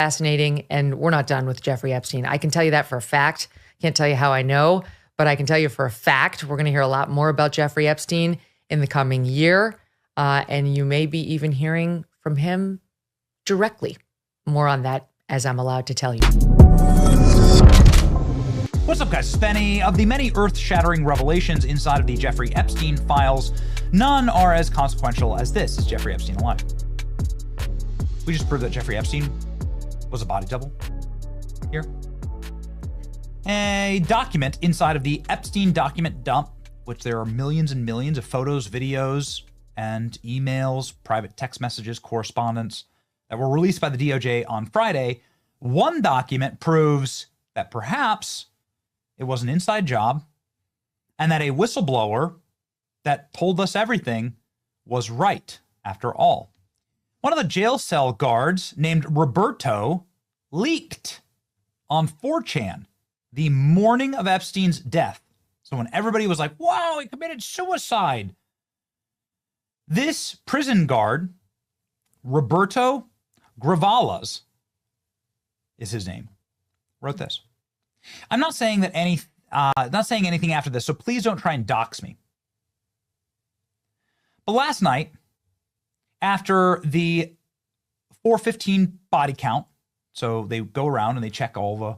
fascinating, and we're not done with Jeffrey Epstein. I can tell you that for a fact. Can't tell you how I know, but I can tell you for a fact we're going to hear a lot more about Jeffrey Epstein in the coming year, and you may be even hearing from him directly. More on that as I'm allowed to tell you. What's up, guys? Spenny. Of the many earth-shattering revelations inside of the Jeffrey Epstein files, none are as consequential as this. Is Jeffrey Epstein alive? We just proved that Jeffrey Epstein was a body double here. A document inside of the Epstein document dump, which there are millions and millions of photos, videos, and emails, private text messages, correspondence that were released by the DOJ on Friday. One document proves that perhaps it was an inside job and that a whistleblower that told us everything was right after all. One of the jail cell guards named Roberto leaked on 4chan the morning of Epstein's death. So when everybody was like, wow, he committed suicide, this prison guard, Roberto Gravalas is his name, wrote this. I'm not saying that not saying anything after this, so please don't try and dox me. But last night, after the 415 body count, so they go around and they check all the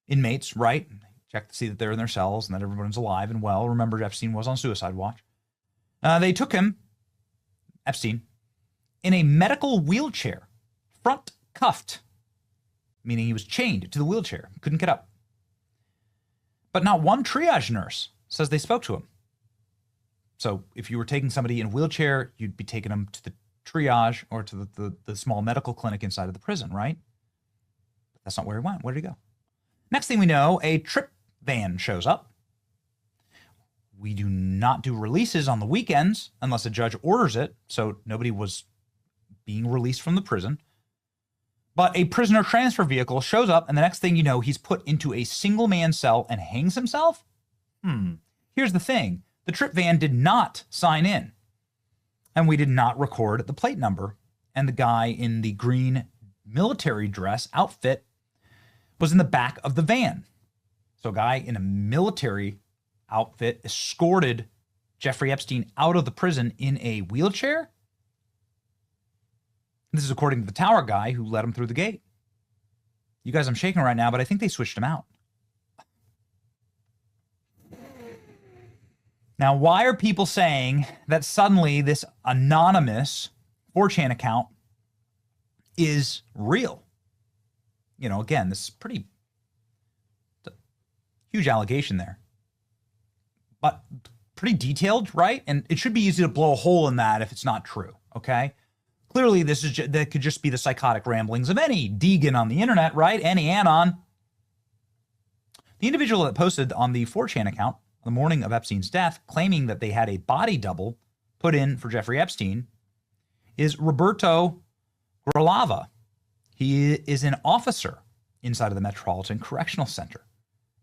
inmates, right? Check to see that they're in their cells and that everyone's alive and well. Remember, Epstein was on suicide watch. They took him, Epstein, in a medical wheelchair, front cuffed, meaning he was chained to the wheelchair, couldn't get up. But not one triage nurse says they spoke to him. So if you were taking somebody in a wheelchair, you'd be taking them to the triage or to the small medical clinic inside of the prison, right? But that's not where he went. Where did he go? Next thing we know, a trip van shows up. We do not do releases on the weekends unless a judge orders it, so nobody was being released from the prison. But a prisoner transfer vehicle shows up, and the next thing you know, he's put into a single-man cell and hangs himself? Here's the thing. The trip van did not sign in, and we did not record the plate number. And the guy in the green military dress outfit was in the back of the van. So a guy in a military outfit escorted Jeffrey Epstein out of the prison in a wheelchair? This is according to the tower guy who let him through the gate. You guys, I'm shaking right now, but I think they switched him out. Now, why are people saying that suddenly this anonymous 4chan account is real? You know, again, this is pretty huge allegation there, but pretty detailed, right? And it should be easy to blow a hole in that if it's not true, okay? Clearly, that could just be the psychotic ramblings of any Deegan on the internet, right? Any anon. The individual that posted on the 4chan account on the morning of Epstein's death, claiming that they had a body double put in for Jeffrey Epstein, is Roberto Gralava. He is an officer inside of the Metropolitan Correctional Center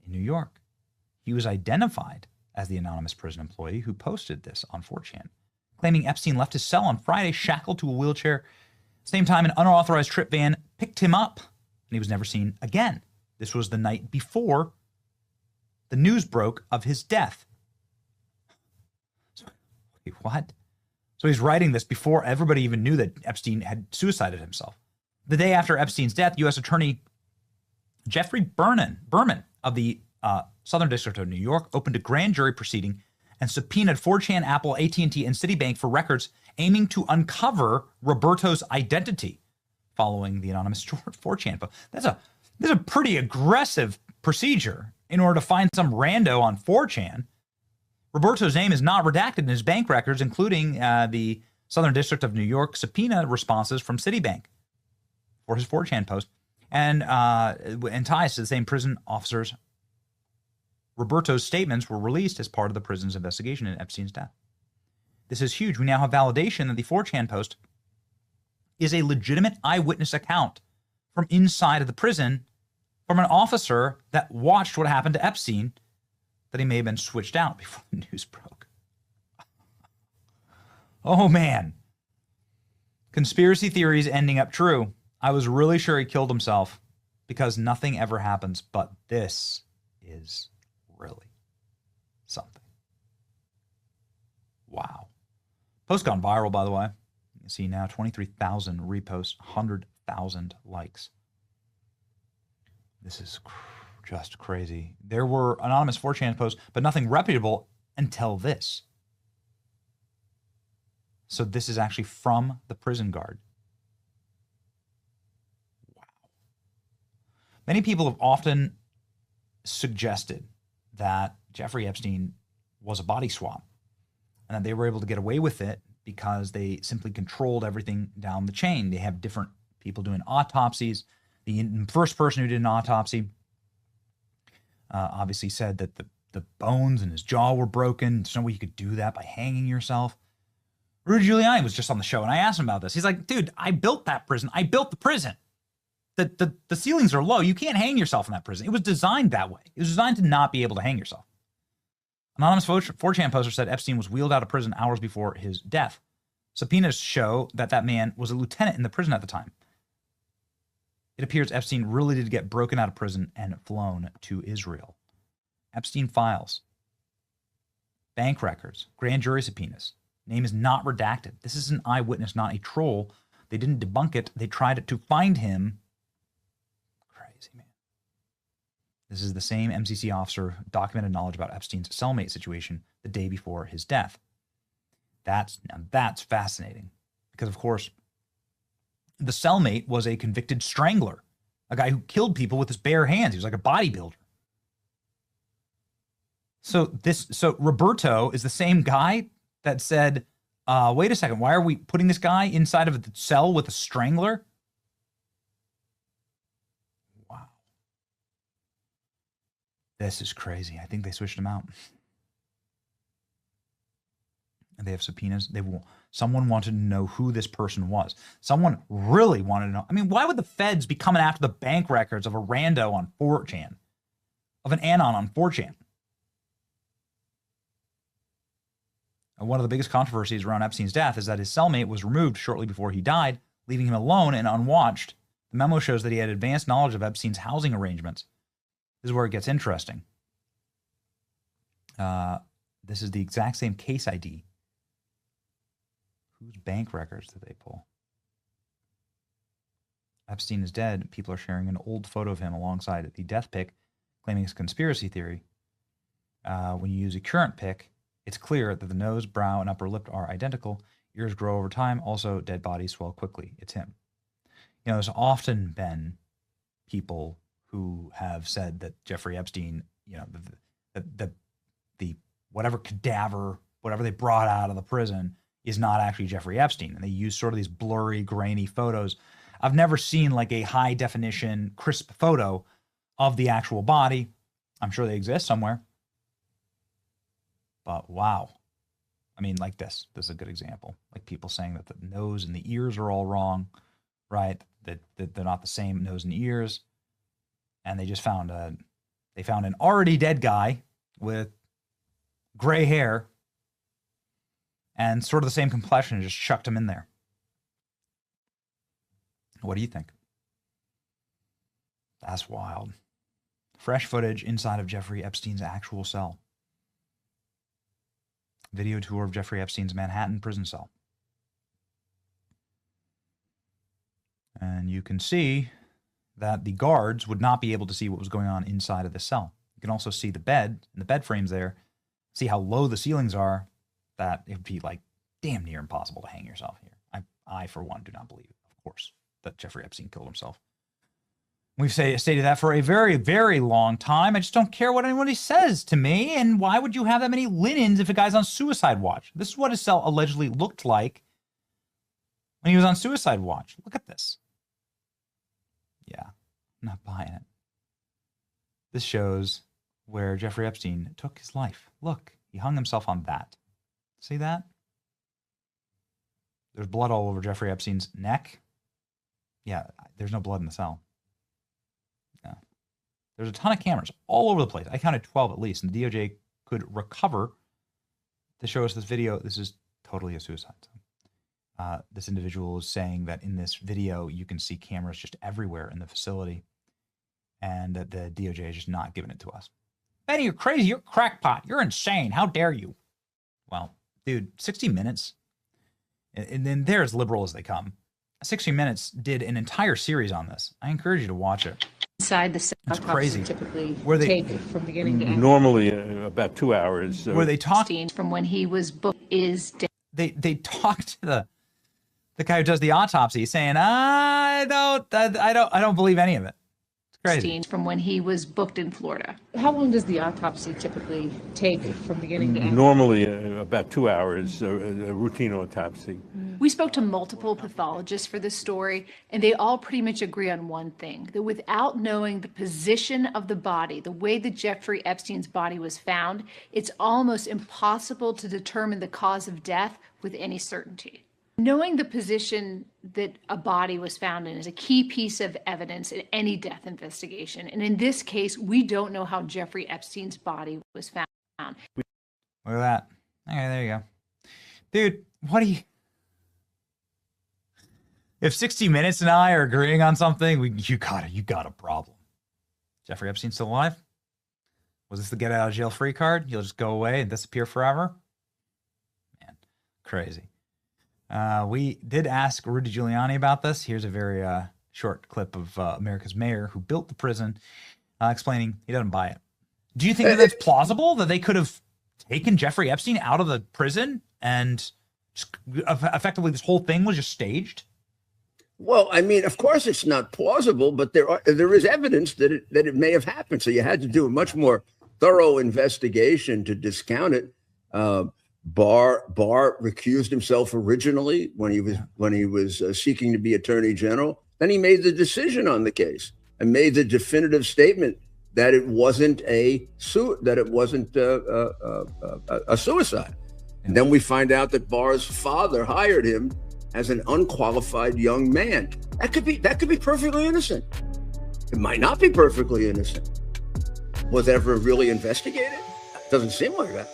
in New York. He was identified as the anonymous prison employee who posted this on 4chan, claiming Epstein left his cell on Friday shackled to a wheelchair. Same time, an unauthorized trip van picked him up, and he was never seen again. This was the night before the news broke of his death. So, wait, what? So he's writing this before everybody even knew that Epstein had suicided himself. The day after Epstein's death, U.S. Attorney Jeffrey Berman of the Southern District of New York opened a grand jury proceeding and subpoenaed 4chan, Apple, AT&T, and Citibank for records aiming to uncover Roberto's identity following the anonymous 4chan post. That's a pretty aggressive procedure in order to find some rando on 4chan. Roberto's name is not redacted in his bank records, including the Southern District of New York subpoena responses from Citibank for his 4chan post, and ties to the same prison officers. Roberto's statements were released as part of the prison's investigation into Epstein's death. This is huge. We now have validation that the 4chan post is a legitimate eyewitness account from inside of the prison from an officer that watched what happened to Epstein, that he may have been switched out before the news broke. Oh, man. Conspiracy theories ending up true. I was really sure he killed himself because nothing ever happens, but this is really something. Wow. Post gone viral, by the way. You can see now 23,000 reposts, 100,000 likes. This is just crazy. There were anonymous 4chan posts, but nothing reputable until this. So this is actually from the prison guard. Wow. Many people have often suggested that Jeffrey Epstein was a body swap and that they were able to get away with it because they simply controlled everything down the chain. They have different people doing autopsies. The first person who did an autopsy obviously said that the bones in his jaw were broken. There's no way you could do that by hanging yourself. Rudy Giuliani was just on the show, and I asked him about this. He's like, dude, I built that prison. I built the prison. The ceilings are low. You can't hang yourself in that prison. It was designed that way. It was designed to not be able to hang yourself. Anonymous 4chan poster said Epstein was wheeled out of prison hours before his death. Subpoenas show that man was a lieutenant in the prison at the time. It appears Epstein really did get broken out of prison and flown to Israel. Epstein files, bank records, grand jury subpoenas. Name is not redacted. This is an eyewitness, not a troll. They didn't debunk it. They tried to find him. Crazy, man. This is the same MCC officer who documented knowledge about Epstein's cellmate situation the day before his death. That's fascinating because, of course, the cellmate was a convicted strangler, a guy who killed people with his bare hands. He was like a bodybuilder. So Roberto is the same guy that said, wait a second, why are we putting this guy inside of a cell with a strangler? Wow. This is crazy. I think they switched him out. And they have subpoenas. Someone wanted to know who this person was. Someone really wanted to know. I mean, why would the feds be coming after the bank records of a rando on 4chan, of an anon on 4chan? And one of the biggest controversies around Epstein's death is that his cellmate was removed shortly before he died, leaving him alone and unwatched. The memo shows that he had advanced knowledge of Epstein's housing arrangements. This is where it gets interesting. This is the exact same case ID. Whose bank records did they pull? Epstein is dead. People are sharing an old photo of him alongside the death pic, claiming it's a conspiracy theory. When you use a current pic, it's clear that the nose, brow, and upper lip are identical. Ears grow over time. Also, dead bodies swell quickly. It's him. You know, there's often been people who have said that Jeffrey Epstein, you know, the whatever cadaver, whatever they brought out of the prison is not actually Jeffrey Epstein. And they use sort of these blurry, grainy photos. I've never seen like a high definition, crisp photo of the actual body. I'm sure they exist somewhere. But wow. I mean, like this. This is a good example. Like people saying that the nose and the ears are all wrong, right? That they're not the same nose and ears. And they just found an already dead guy with gray hair and sort of the same complexion and just chucked him in there. What do you think? That's wild. Fresh footage inside of Jeffrey Epstein's actual cell. Video tour of Jeffrey Epstein's Manhattan prison cell. And you can see that the guards would not be able to see what was going on inside of the cell. You can also see the bed and the bed frames there. See how low the ceilings are. That it would be like damn near impossible to hang yourself here. I for one, do not believe, of course, that Jeffrey Epstein killed himself. We've stated that for a very, very long time. I just don't care what anybody says to me. And why would you have that many linens if a guy's on suicide watch? This is what his cell allegedly looked like when he was on suicide watch. Look at this. Yeah, I'm not buying it. This shows where Jeffrey Epstein took his life. Look, he hung himself on that. See that? There's blood all over Jeffrey Epstein's neck. Yeah, there's no blood in the cell. No. There's a ton of cameras all over the place. I counted 12 at least, and the DOJ could recover to show us this video. This is totally a suicide. This individual is saying that in this video, you can see cameras just everywhere in the facility, and that the DOJ is just not giving it to us. Benny, you're crazy. You're a crackpot. You're insane. How dare you? Well, dude, 60 Minutes, and then they're as liberal as they come. 60 Minutes did an entire series on this. I encourage you to watch it. Inside the It's crazy. Typically Where they take from beginning to end. Normally about 2 hours. Where they talk From when he was booked is dead. They talked to the guy who does the autopsy, saying, I don't believe any of it. It's crazy. From when he was booked in Florida. How long does the autopsy typically take from beginning to end? Normally about 2 hours, a routine autopsy. We spoke to multiple pathologists for this story, and they all pretty much agree on one thing, that without knowing the position of the body, the way that Jeffrey Epstein's body was found, it's almost impossible to determine the cause of death with any certainty. Knowing the position that a body was found in is a key piece of evidence in any death investigation. And in this case, we don't know how Jeffrey Epstein's body was found. Look at that. Okay, there you go. Dude, what do you... If 60 Minutes and I are agreeing on something, you got a problem. Jeffrey Epstein still alive? Was this the get out of jail free card? You'll just go away and disappear forever? Man, crazy. We did ask Rudy Giuliani about this. Here's a very short clip of America's mayor who built the prison explaining he doesn't buy it. Do you think that it's plausible that they could have taken Jeffrey Epstein out of the prison and just effectively this whole thing was just staged? Well, I mean, of course it's not plausible, but there is evidence that it may have happened. So you had to do a much more thorough investigation to discount it. Barr recused himself originally when he was seeking to be attorney general. Then he made the decision on the case and made the definitive statement that it wasn't a suicide. And then we find out that Barr's father hired him as an unqualified young man. That could be perfectly innocent. It might not be perfectly innocent. Was it ever really investigated? Doesn't seem like that.